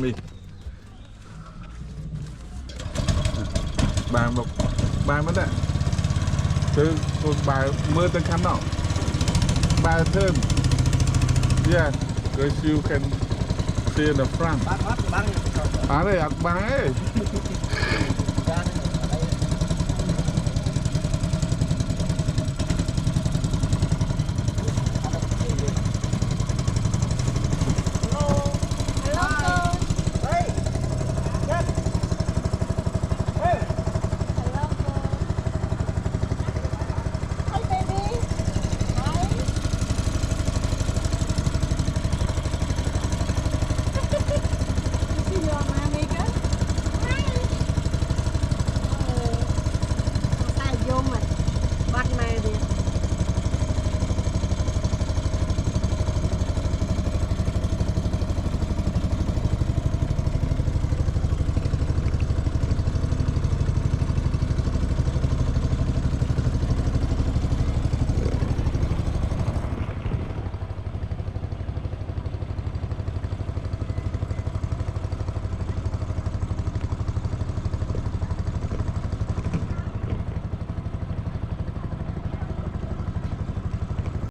đi bà mất đấy từ bà mưa tới khăn nào bà thơm yeah because you can see in the front bác băng à đây ạ bà ấy